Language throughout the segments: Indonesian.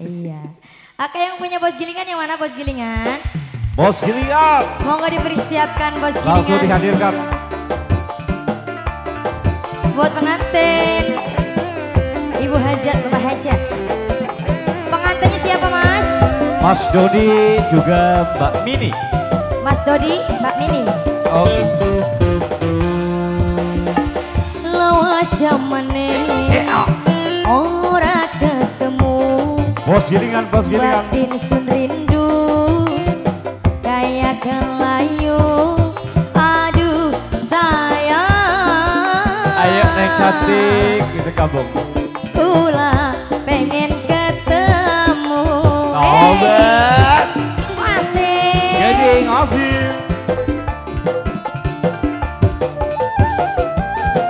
Iya. Oke, yang punya bos gilingan yang mana bos gilingan? Bos gilingan. Monggo dipersiapkan bos gilingan. Langsung dihadirkan. Buat pengantin, Ibu Hajat, Bapak Hajat. Pengantinnya siapa Mas? Mas Dodi juga Mbak Mini. Mas Dodi, Mbak Mini. Oh. Lawas zamane ora ketemu. Bos gilingan, bos gilingan. Batin sun rindu kayak kelayu. Aduh sayang. Ayo neng cantik kita gabung. Kula pengen ketemu. Tobat. Asik. Jadi ngasih.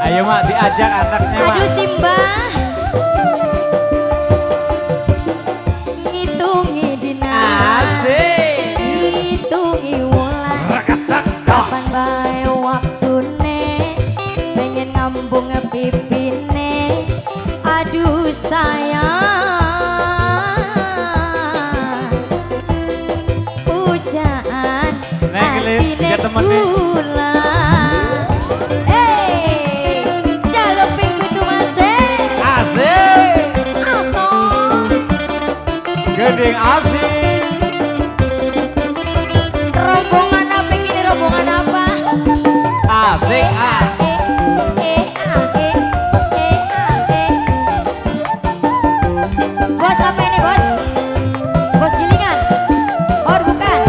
Ayo mak diajak anaknya mak. Aduh Simbah. Ngitungi dina. Asik. Ngitungi wulan. Kapan bae waktune pengen ngambung pipine. Aduh sayang. Pujaan Neng Lin, tiga temen nih. kula. Jaluk ping itu masih. Asik. Asong. Gedeng asik. Rombongan apa ini, rombongan apa? Asik ah. Bos apa ini bos? Bos gilingan? Oh bukan?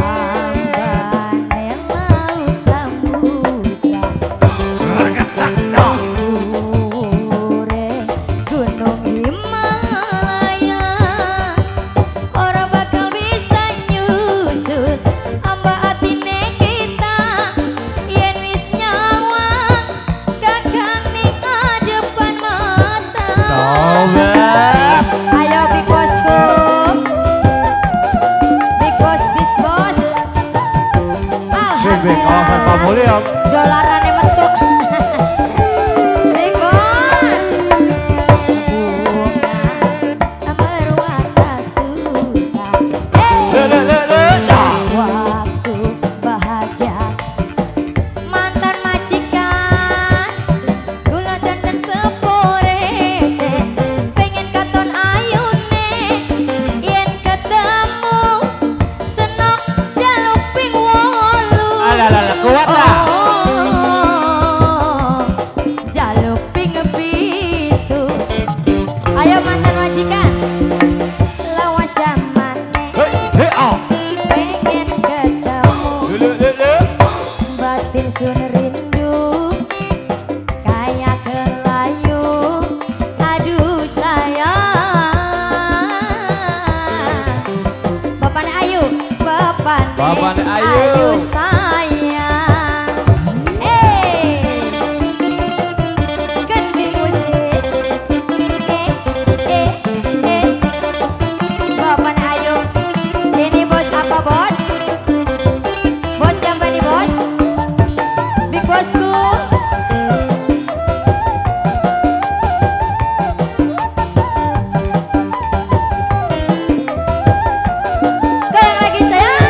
Ambane laut samudra Ure gunung Himalaya ora bakal bisa nyusut amba atine kita yen wis nyawang kakang ning depan mata. Tobat. Ayo big bosku, big boss, big boss. Sing kawasan Pamuliam. Dolarannya metuk. Big boss. Bunga berwarna suka. Waktu bahagia. Mantan majikan, gula dandan sepore. Pengen katon ayune, yen ketemu senok jaluk ping wolu. Alah, kuat lah. Jaluk ping pitu. Ayo mantan majikan, lawan zamane Hei, oh. pengen ketemu. Batin sun rindu kayak kelayu. Aduh sayang. Bapaknya Ayu, Bapaknya Ayu. Ayu sayang. Gending musik. Bapaknya Ayu. Ini bos apa bos? Bos siapa nih bos? Big bosku. Goyang lagi sayang.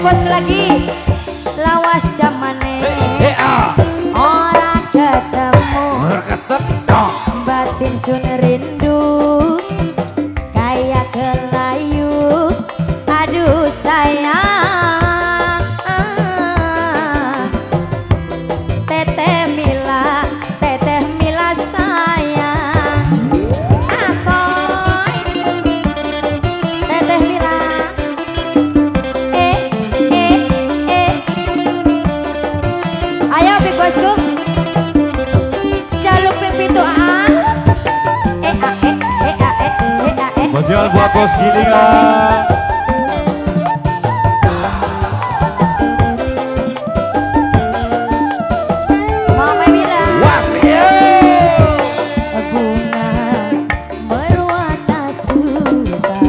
bosku lagi. Lawas zamane ora ketemu. Batin sun rindu kayak kelayu. Aduh sayang, teteh Mila sayang. Asoy teteh Mila. Ayo big bosku, jaluk pipitu Bosial buat bos gilingan. Mama bilang bunga berwarna suka.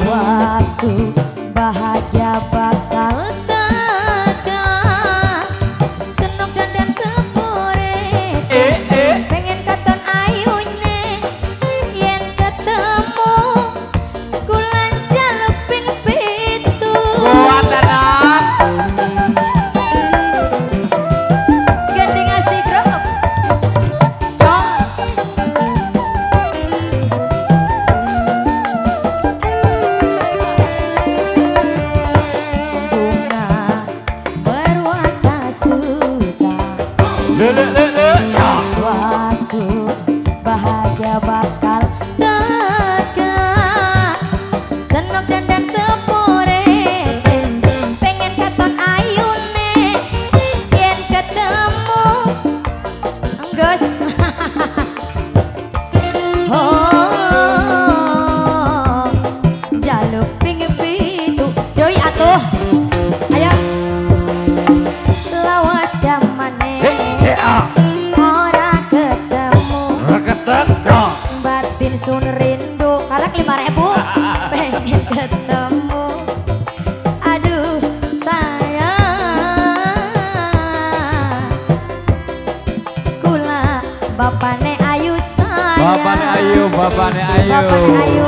Waktu bahagia bakal tekan. Senok dan sepore pengen katon ayune. Yen ketemu kulan jaluping pitu. Kuat anak. Gending asik rob Jos. Bunga berwarna suka. Waktu bahagia bakal tekan. Senok dan sepore pengen katon ayune. Yen ketemu Gus. Oh, jaluk ping pitu. Doi atuh. Ayo. Lawas zamane ora ketemu. Batin sun rindu kalak 5.000 pengen ketemu. Aduh sayang, kula bapane ayu sayang. Bapaknya Ayu, bapaknya Ayu. Bapaknya Ayu.